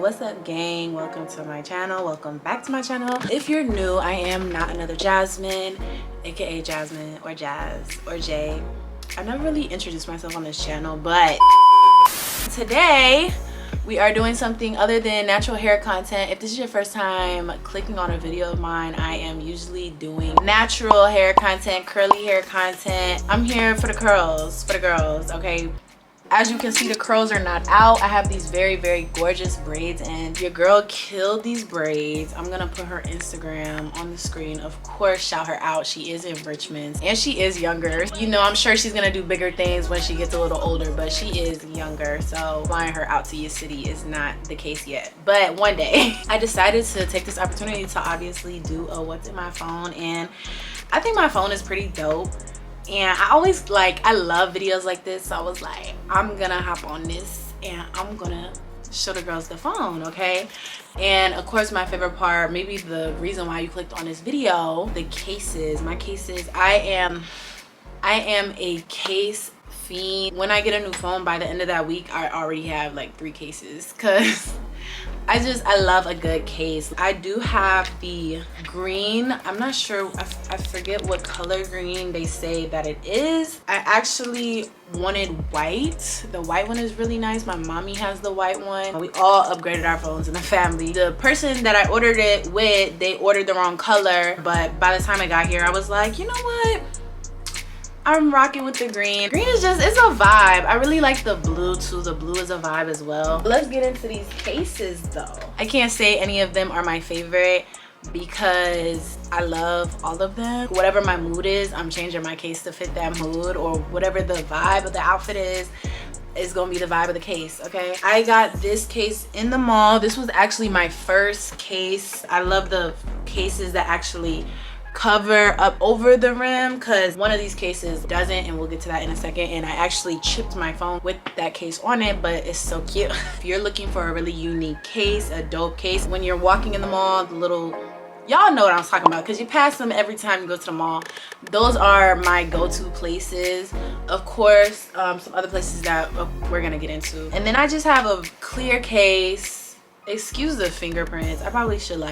What's up, gang? Welcome to my channel. Welcome back to my channel. If you're new, I am not another Jasmine, aka Jasmine or Jazz or Jay. I've never really introduced myself on this channel, but today we are doing something other than natural hair content. If this is your first time clicking on a video of mine, I am usually doing natural hair content, curly hair content. I'm here for the curls, for the girls, okay? As you can see, the curls are not out. I have these very gorgeous braids, and your girl killed these braids. I'm gonna put her Instagram on the screen. Of course, shout her out. She is in Richmond and she is younger. You know, I'm sure she's gonna do bigger things when she gets a little older, but she is younger, so flying her out to your city is not the case yet, but one day. I decided to take this opportunity to obviously do a what's in my phone, and I think my phone is pretty dope. And I always I love videos like this, so I was like, I'm gonna hop on this and I'm gonna show the girls the phone, okay? And of course, my favorite part, maybe the reason why you clicked on this video, the cases. My cases, I am a case fiend. When I get a new phone, by the end of that week, I already have like 3 cases, because I love a good case. I do have the green. I'm not sure, I forget what color green they say that it is. I actually wanted white. The white one is really nice. My mommy has the white one. We all upgraded our phones in the family. The person that I ordered it with, they ordered the wrong color, but by the time I got here, I was like, you know what? I'm rocking with the green. Green is just, it's a vibe. I really like the blue too. The blue is a vibe as well. Let's get into these cases though. I can't say any of them are my favorite because I love all of them. Whatever my mood is, I'm changing my case to fit that mood, or whatever the vibe of the outfit is gonna be the vibe of the case, okay? I got this case in the mall. This was actually my first case. I love the cases that actually cover up over the rim, because one of these cases doesn't, and we'll get to that in a second. And I actually chipped my phone with that case on it, but it's so cute. If you're looking for a really unique case, a dope case, when you're walking in the mall, the little, y'all know what I'm talking about because you pass them every time you go to the mall. Those are my go-to places. Of course, some other places that we're gonna get into. And then I just have a clear case. Excuse the fingerprints. I probably should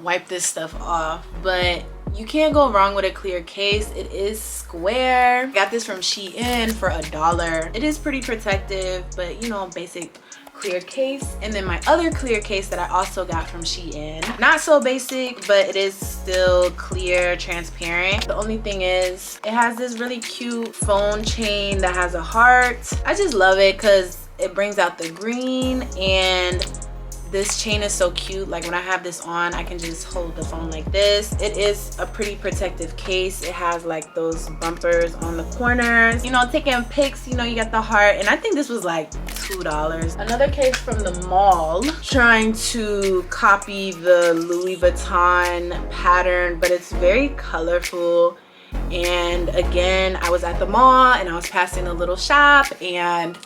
wipe this stuff off, but you can't go wrong with a clear case. It is square. Got this from Shein for $1. It is pretty protective, but you know, basic clear case. And then my other clear case that I also got from Shein, not so basic, but it is still clear, transparent. The only thing is it has this really cute phone chain that has a heart. I just love it because it brings out the green, and this chain is so cute. Like when I have this on, I can just hold the phone like this. It is a pretty protective case. It has like those bumpers on the corners. You know, taking pics, you know, you got the heart. And I think this was like $2. Another case from the mall, trying to copy the Louis Vuitton pattern, but it's very colorful. And again, I was at the mall and I was passing a little shop and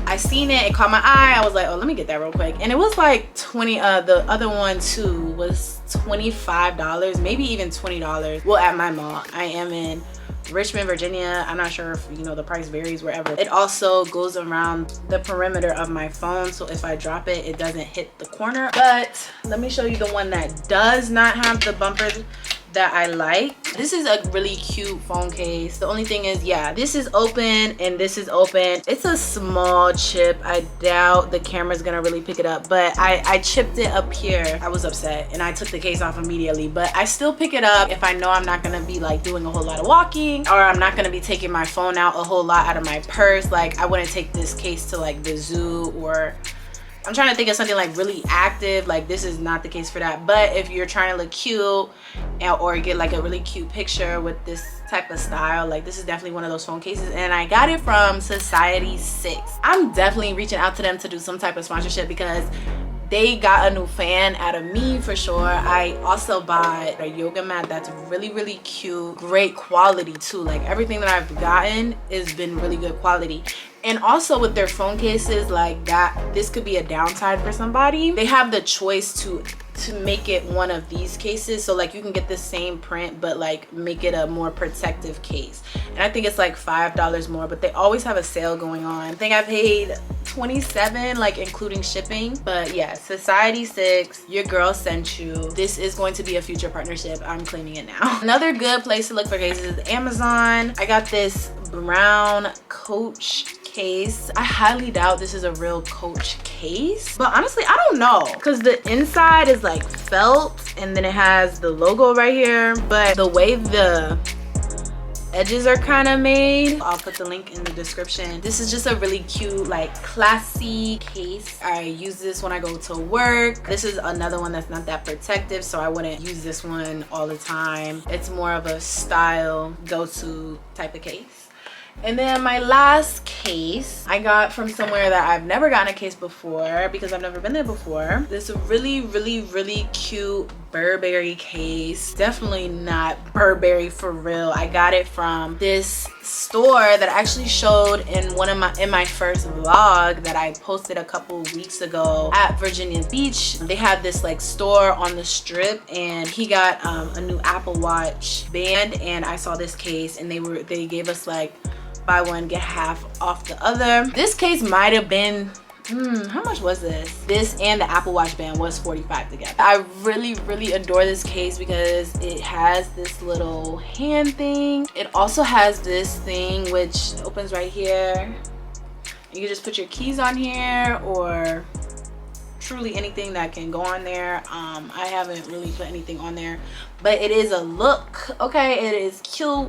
I seen it, it caught my eye. I was like, oh, let me get that real quick. And it was like 20, the other one too was $25, maybe even $20. Well, at my mall. I am in Richmond, Virginia. I'm not sure if, you know, the price varies wherever. It also goes around the perimeter of my phone, so if I drop it, it doesn't hit the corner. But let me show you the one that does not have the bumpers that I like. This is a really cute phone case. The only thing is, yeah, this is open and this is open. It's a small chip. I doubt the camera's gonna really pick it up, but I chipped it up here. I was upset and I took the case off immediately, but I still pick it up if I know I'm not gonna be like doing a whole lot of walking, or I'm not gonna be taking my phone out a whole lot out of my purse. Like I wouldn't take this case to like the zoo, or I'm trying to think of something like really active. Like this is not the case for that. But if you're trying to look cute or get like a really cute picture with this type of style, like this is definitely one of those phone cases. And I got it from Society 6. I'm definitely reaching out to them to do some type of sponsorship because they got a new fan out of me for sure. I also bought a yoga mat that's really cute, great quality too. Like everything that I've gotten has been really good quality. And also with their phone cases like that, this could be a downside for somebody. They have the choice to make it one of these cases, so like you can get the same print but like make it a more protective case. And I think it's like $5 more, but they always have a sale going on. I think I paid $27, like including shipping. But yeah, Society 6, your girl sent you. This is going to be a future partnership. I'm claiming it now. Another good place to look for cases is Amazon. I got this brown Coach case. I highly doubt this is a real Coach case, but honestly I don't know, because the inside is like felt and then it has the logo right here, but the way the edges are kind of made, I'll put the link in the description. This is just a really cute, like classy case. I use this when I go to work. This is another one that's not that protective, so I wouldn't use this one all the time. It's more of a style go-to type of case. And then my last case I got from somewhere that I've never gotten a case before because I've never been there before. This really cute Burberry case. Definitely not Burberry for real. I got it from this store that I actually showed in my first vlog that I posted a couple weeks ago at Virginia Beach. They had this like store on the strip, and he got a new Apple Watch band, and I saw this case, and they gave us like buy one get half off the other. This case might have been how much was this? This and the Apple Watch band was $45 together. I really adore this case because it has this little hand thing. It also has this thing which opens right here. You can just put your keys on here or truly anything that can go on there. I haven't really put anything on there, but it is a look, okay? It is cute,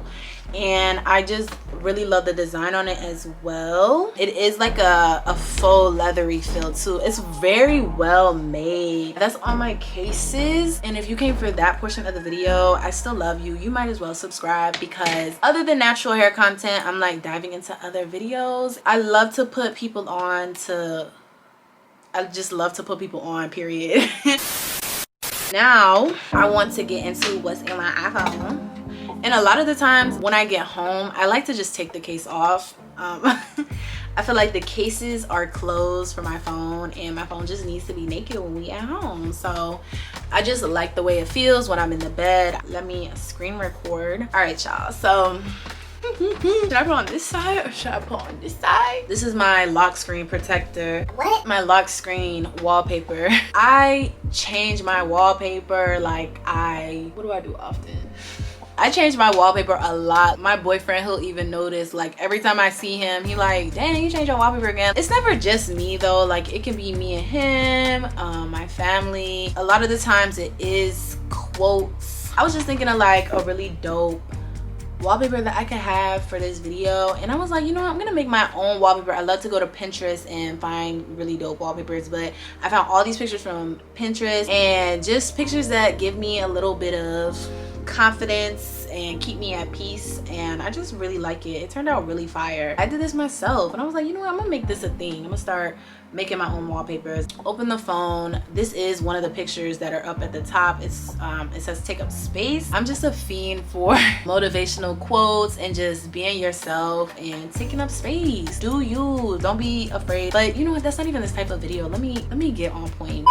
and I just really love the design on it as well. It is like a faux leathery feel too. It's very well made. That's all my cases, and if you came for that portion of the video, I still love you. You might as well subscribe, because other than natural hair content, I'm like diving into other videos. I love to put people on I just love to put people on, period. Now I want to get into what's in my iPhone. And a lot of the times when I get home, I like to just take the case off. I feel like the cases are closed for my phone, and my phone just needs to be naked when we at home. So I just like the way it feels when I'm in the bed. Let me screen record. All right, y'all. So should I put on this side or should I put on this side? This is my lock screen protector. What? My lock screen wallpaper. I change my wallpaper like what do I do often? I change my wallpaper a lot. My boyfriend, he'll even notice, like every time I see him, he like, dang, you changed your wallpaper again. It's never just me though. Like it can be me and him, my family. A lot of the times it is quotes. I was just thinking of like a really dope wallpaper that I could have for this video, and I was like, you know what, I'm gonna make my own wallpaper. I love to go to Pinterest and find really dope wallpapers, but I found all these pictures from Pinterest, and just pictures that give me a little bit of confidence and keep me at peace, and I just really like it. It turned out really fire. I did this myself, and I was like, you know what, I'm gonna make this a thing. I'm gonna start making my own wallpapers. Open the phone. This is one of the pictures that are up at the top. It says take up space. I'm just a fiend for motivational quotes and just being yourself and taking up space. Do you, don't be afraid. But you know what, that's not even this type of video. Let me get on point.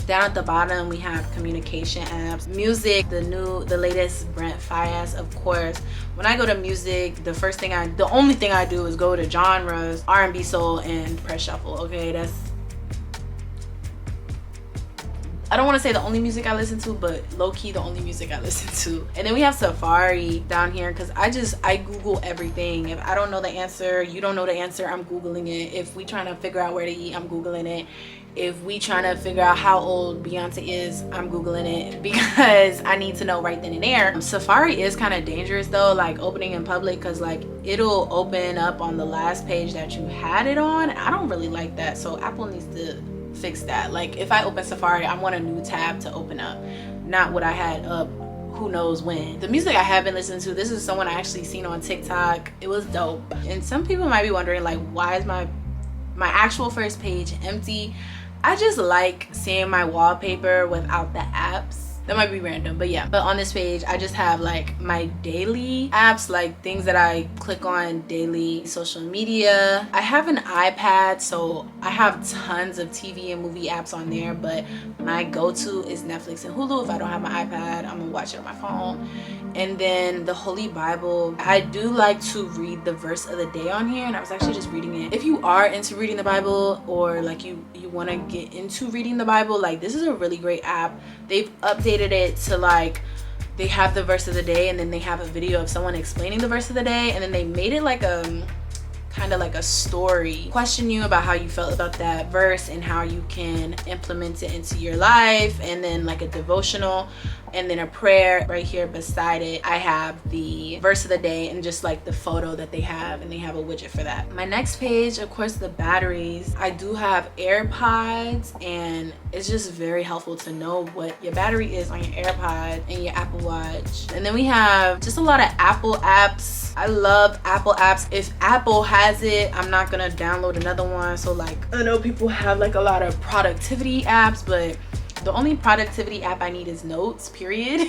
Down at the bottom we have communication apps, music, the latest Brent Faiyaz, of course. When I go to music, the only thing I do is go to genres, R&B, soul, and press shuffle. Okay, I don't want to say the only music I listen to, but low-key the only music I listen to. And then we have Safari down here, because I Google everything. If I don't know the answer, you don't know the answer, I'm Googling it. If we trying to figure out where to eat, I'm Googling it. If we trying to figure out how old Beyonce is, I'm Googling it, because I need to know right then and there. Safari is kind of dangerous though, like opening in public, because like it'll open up on the last page that you had it on. I don't really like that, so Apple needs to fix that. Like if I open Safari, I want a new tab to open up, not what I had up who knows when. The music I have been listening to, this is someone I actually seen on TikTok. It was dope. And some people might be wondering, like, why is my actual first page empty? I just like seeing my wallpaper without the apps. That might be random, but yeah. But on this page, I just have like my daily apps, like things that I click on daily. Social media. I have an iPad, so I have tons of TV and movie apps on there, but my go-to is Netflix and Hulu. If I don't have my iPad, I'm gonna watch it on my phone. And then the Holy Bible, I do like to read the verse of the day on here, and I was actually just reading it. If you are into reading the Bible, or like you want to get into reading the Bible, like this is a really great app. They've updated it to like, they have the verse of the day, and then they have a video of someone explaining the verse of the day, and then they made it like a kind of like a story, question you about how you felt about that verse and how you can implement it into your life, and then like a devotional, and then a prayer. Right here beside it, I have the verse of the day and just like the photo that they have, and they have a widget for that. My next page, of course, the batteries. I do have AirPods, and it's just very helpful to know what your battery is on your AirPod and your Apple Watch. And then we have just a lot of Apple apps. I love Apple apps. If Apple has it, I'm not gonna download another one. So like, I know people have like a lot of productivity apps, but the only productivity app I need is Notes, period.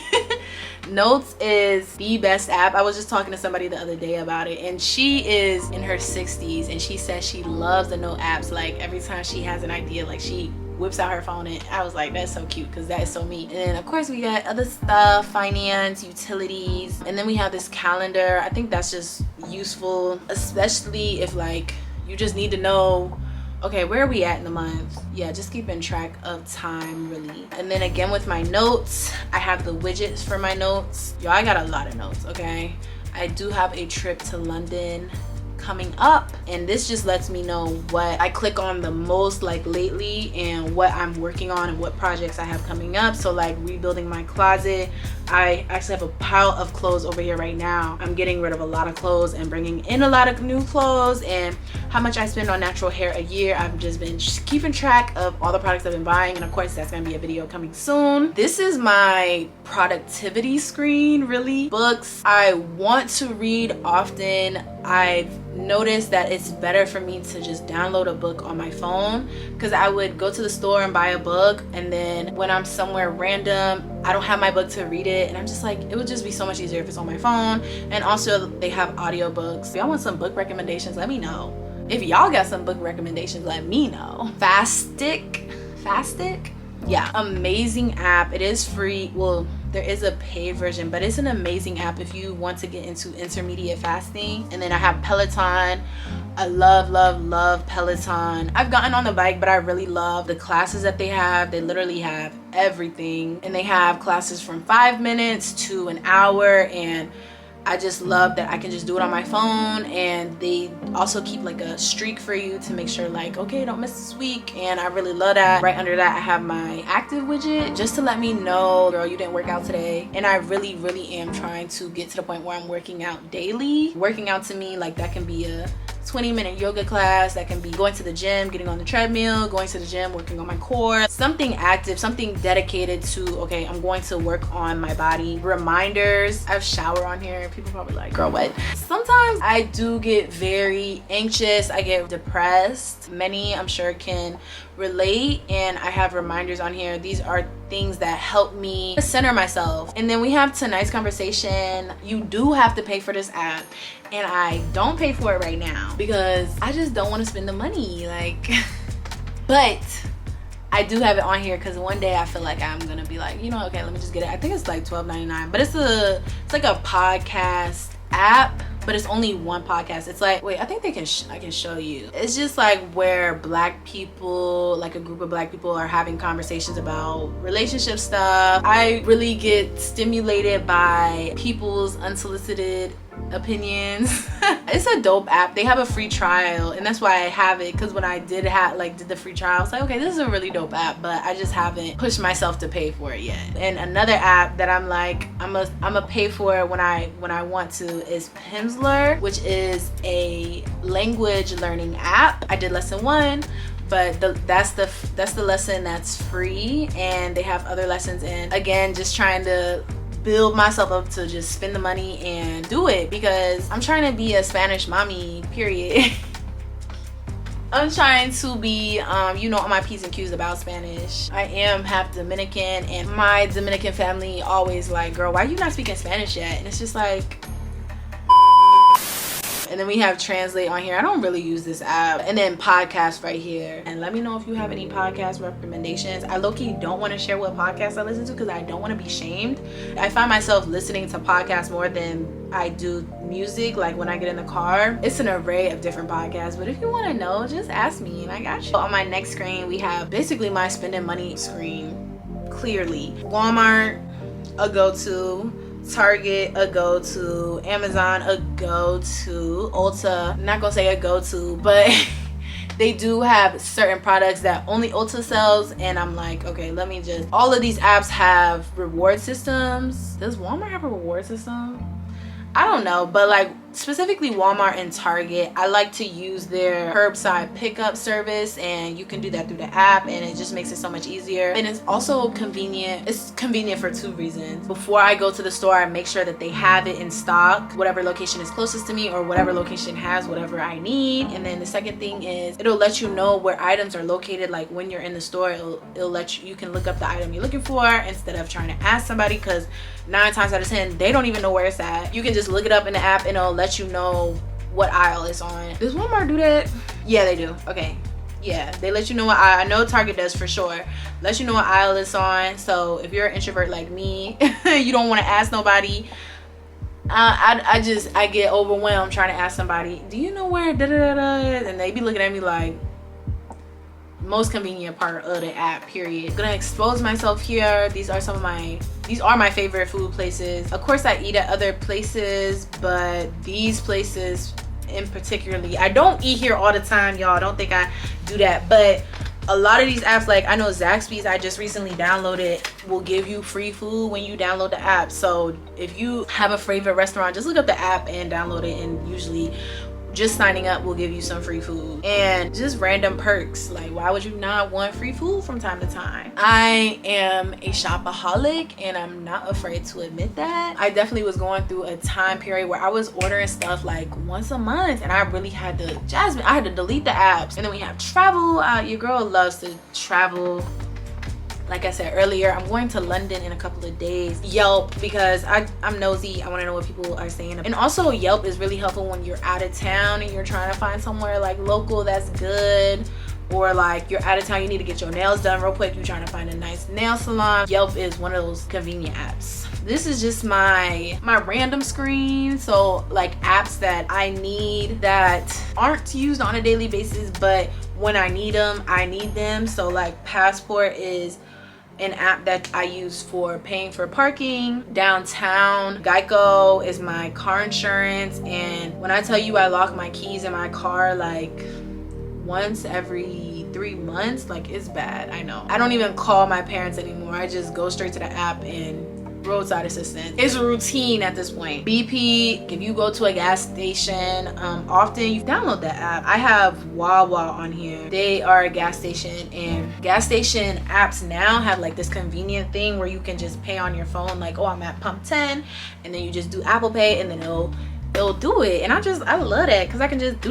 Notes is the best app. I was just talking to somebody the other day about it, and she is in her 60s, and she says she loves the Note apps. Like every time she has an idea, like she whips out her phone, and I was like, that's so cute, because that is so me. And then of course we got other stuff, finance, utilities, and then we have this calendar. I think that's just useful, especially if like you just need to know, okay, where are we at in the month? Yeah, just keeping track of time, really. And then again with my notes, I have the widgets for my notes. Yo, I got a lot of notes, okay? I do have a trip to London coming up, and this just lets me know what I click on the most like lately, and what I'm working on, and what projects I have coming up. So like rebuilding my closet, I actually have a pile of clothes over here right now. I'm getting rid of a lot of clothes and bringing in a lot of new clothes, and how much I spend on natural hair a year. I've just been keeping track of all the products I've been buying, and of course that's gonna be a video coming soon. This is my productivity screen, really. Books, I want to read often. I've noticed that it's better for me to just download a book on my phone, because I would go to the store and buy a book, and then when I'm somewhere random, I don't have my book to read it, and I'm just like, it would just be so much easier if it's on my phone. And also they have audiobooks. If y'all want some book recommendations, let me know. If y'all got some book recommendations, let me know. Fastic, yeah, amazing app. It is free. Well, there is a paid version, but it's an amazing app if you want to get into intermediate fasting. And then I have Peloton. I love Peloton. I've gotten on the bike, but I really love the classes that they have. They literally have everything, and they have classes from 5 minutes to an hour, and I just love that I can just do it on my phone. And they also keep like a streak for you to make sure like, okay, don't miss this week. And I really love that. Right under that, I have my active widget just to let me know, girl, you didn't work out today. And I really am trying to get to the point where I'm working out daily. Working out to me, like that can be a 20-minute yoga class, that can be going to the gym, getting on the treadmill, going to the gym, working on my core, something active, something dedicated to, okay, I'm going to work on my body. Reminders, I have shower on here. People probably like, girl, what? Sometimes I do get very anxious, I get depressed. Many, I'm sure, can relate, and I have reminders on here. These are things that help me center myself. And then we have tonight's conversation. You do have to pay for this app, and I don't pay for it right now because I just don't want to spend the money, like but I do have it on here because one day I feel like I'm gonna be like, you know, okay, let me just get it. I think it's like $12.99, but it's like a podcast app, but it's only one podcast. It's like, wait, I think I can show you. It's just like where black people, like a group of black people, are having conversations about relationship stuff. I really get stimulated by people's unsolicited opinions. It's a dope app. They have a free trial, and that's why I have it, because when I did the free trial, I was like, okay, this is a really dope app, but I just haven't pushed myself to pay for it yet. And another app that I'm like, I'm a pay for it when I want to is Pimsleur, which is a language learning app. I did lesson 1, but that's the lesson that's free, and they have other lessons. And again, just trying to build myself up to just spend the money and do it, because I'm trying to be a Spanish mommy, period. I'm trying to be, you know, on my P's and Q's about Spanish. I am half Dominican, and my Dominican family always like, girl, why are you not speaking Spanish yet? And it's just like, And then we have Translate on here. I don't really use this app. And then podcast right here. And let me know if you have any podcast recommendations. I low-key don't want to share what podcasts I listen to because I don't want to be shamed. I find myself listening to podcasts more than I do music, like when I get in the car. It's an array of different podcasts, but if you want to know, just ask me and I got you. On my next screen, we have basically my spending money screen. Clearly, Walmart, a go-to. Target, a go-to. Amazon, a go-to. Ulta, I'm not gonna say a go-to, but they do have certain products that only Ulta sells, and I'm like, okay, let me just, all of these apps have reward systems. Does Walmart have a reward system? I don't know, but like specifically Walmart and Target, I like to use their curbside pickup service, and you can do that through the app, and it just makes it so much easier. And it's also convenient. It's convenient for two reasons. Before I go to the store, I make sure that they have it in stock, whatever location is closest to me or whatever location has whatever I need. And then the second thing is it'll let you know where items are located. Like when you're in the store, it'll let you can look up the item you're looking for instead of trying to ask somebody, because 9 times out of 10 they don't even know where it's at. You can just look it up in the app and it'll let you know what aisle it's on. Does Walmart do that? Yeah, they do. Okay, yeah, they let you know what aisle. I know Target does for sure. Let you know what aisle it's on. So if you're an introvert like me, you don't want to ask nobody. I get overwhelmed trying to ask somebody, do you know where da da da da? And they be looking at me like, most convenient part of the app, period. I'm gonna expose myself here. These are my favorite food places. Of course I eat at other places, but these places in particularly, I don't eat here all the time, y'all. Don't think I do that, but a lot of these apps, like I know Zaxby's, I just recently downloaded, will give you free food when you download the app. So if you have a favorite restaurant, just look up the app and download it, and usually just signing up will give you some free food and just random perks. Like, why would you not want free food from time to time? I am a shopaholic, and I'm not afraid to admit that. I definitely was going through a time period where I was ordering stuff like once a month, and I really had to, I had to delete the apps. And then we have travel. Your girl loves to travel. Like I said earlier, I'm going to London in a couple of days. Yelp, because I'm nosy. I want to know what people are saying. And also Yelp is really helpful when you're out of town and you're trying to find somewhere like local that's good, or like you're out of town, you need to get your nails done real quick, you're trying to find a nice nail salon. Yelp is one of those convenient apps. This is just my random screen. So like apps that I need that aren't used on a daily basis, but when I need them. So like Passport is an app that I use for paying for parking downtown. 𝐍𝐄𝐃 is my car insurance, and when I tell you I lock my keys in my car like once every 3 months, like it's bad. I know. I don't even call my parents anymore. I just go straight to the app and roadside assistance. It's a routine at this point. BP, if you go to a gas station, often you download that app. I have Wawa on here. They are a gas station, and gas station apps now have like this convenient thing where you can just pay on your phone, like, oh, I'm at pump 10, and then you just do Apple Pay, and then it'll do it. And I love that, because I can just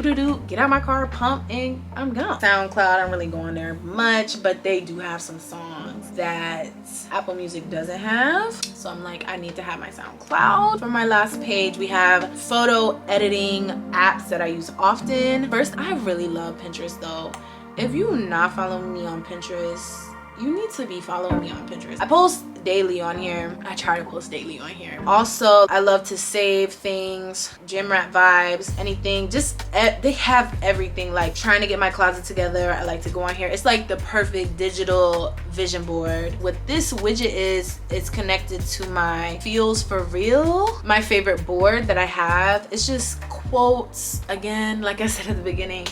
get out my car, pump, and I'm gone. SoundCloud, I don't really go on there much, but they do have some songs that Apple Music doesn't have, so I'm like, I need to have my SoundCloud. For my last page, we have photo editing apps that I use often. First, I really love Pinterest though. If you're not following me on Pinterest, you need to be following me on Pinterest. I post daily on here. I try to post daily on here. Also, I love to save things, gym rat vibes, anything. Just they have everything. Like trying to get my closet together, I like to go on here. It's like the perfect digital vision board. What this widget is, it's connected to my Feels for Real, my favorite board that I have. It's just quotes, again, like I said at the beginning,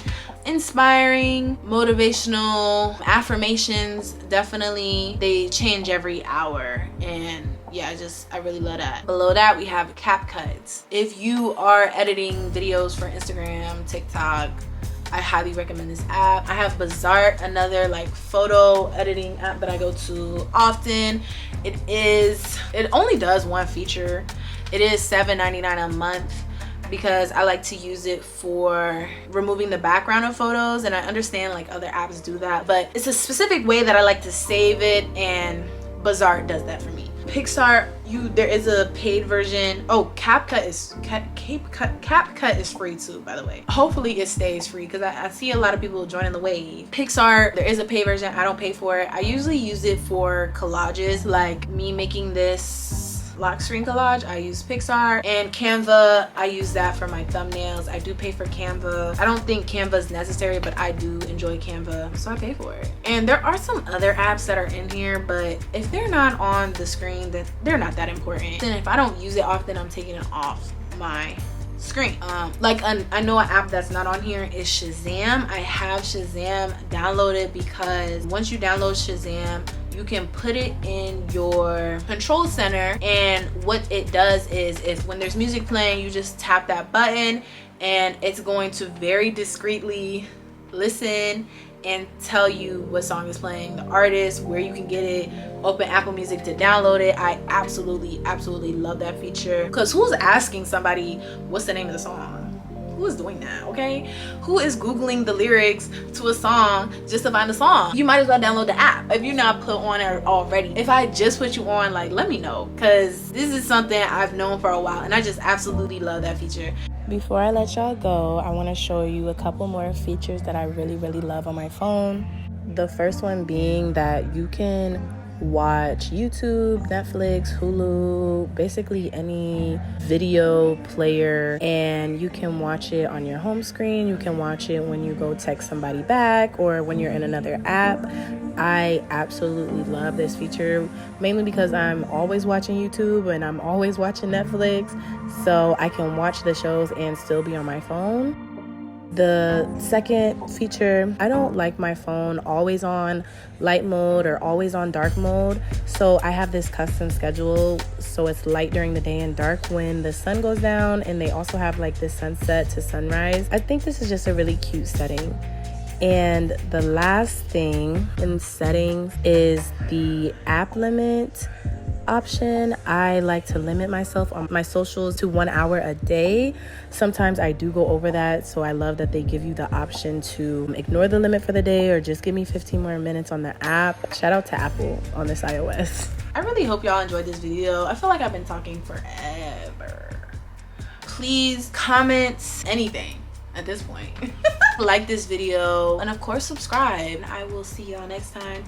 inspiring, motivational, affirmations. Definitely, they change every hour, and yeah, I really love that. Below that, we have CapCut. If you are editing videos for Instagram, TikTok, I highly recommend this app. I have Bazzart, another like photo editing app that I go to often. It only does one feature. It is $7.99 a month, because I like to use it for removing the background of photos, and I understand like other apps do that, but it's a specific way that I like to save it, and Bazzart does that for me. Pixar, there is a paid version. Oh, CapCut is free too, by the way. Hopefully it stays free because I see a lot of people joining the wave. Pixar, there is a paid version. I don't pay for it. I usually use it for collages, like me making this lock screen collage. I use Pixar. And Canva, I use that for my thumbnails. I do pay for Canva. I don't think Canva is necessary, but I do enjoy Canva, so I pay for it. And there are some other apps that are in here, but if they're not on the screen, then they're not that important. Then if I don't use it often, I'm taking it off my screen. I know an app that's not on here is Shazam. I have Shazam downloaded because once you download Shazam, you can put it in your control center, and what it does is when there's music playing, you just tap that button and it's going to very discreetly listen and tell you what song is playing, the artist, where you can get it, open Apple Music to download it. I absolutely love that feature, because who's asking somebody what's the name of the song? Who is doing that? Okay, who is googling the lyrics to a song just to find the song? You might as well download the app if you're not put on it already. If I just put you on, like, let me know, because this is something I've known for a while and I just absolutely love that feature. Before I let y'all go, I want to show you a couple more features that I really love on my phone. The first one being that you can watch YouTube, Netflix, Hulu, basically any video player, and you can watch it on your home screen. You can watch it when you go text somebody back or when you're in another app. I absolutely love this feature, mainly because I'm always watching YouTube and I'm always watching Netflix, so I can watch the shows and still be on my phone. The second feature, I don't like my phone always on light mode or always on dark mode, so I have this custom schedule so it's light during the day and dark when the sun goes down, and they also have like this sunset to sunrise. I think this is just a really cute setting. And the last thing in settings is the app limit option. I like to limit myself on my socials to 1 hour a day. Sometimes I do go over that, so I love that they give you the option to ignore the limit for the day or just give me 15 more minutes on the app. Shout out to Apple on this iOS. I really hope y'all enjoyed this video. I feel like I've been talking forever. Please comment anything at this point. Like this video, and of course subscribe. I will see y'all next time.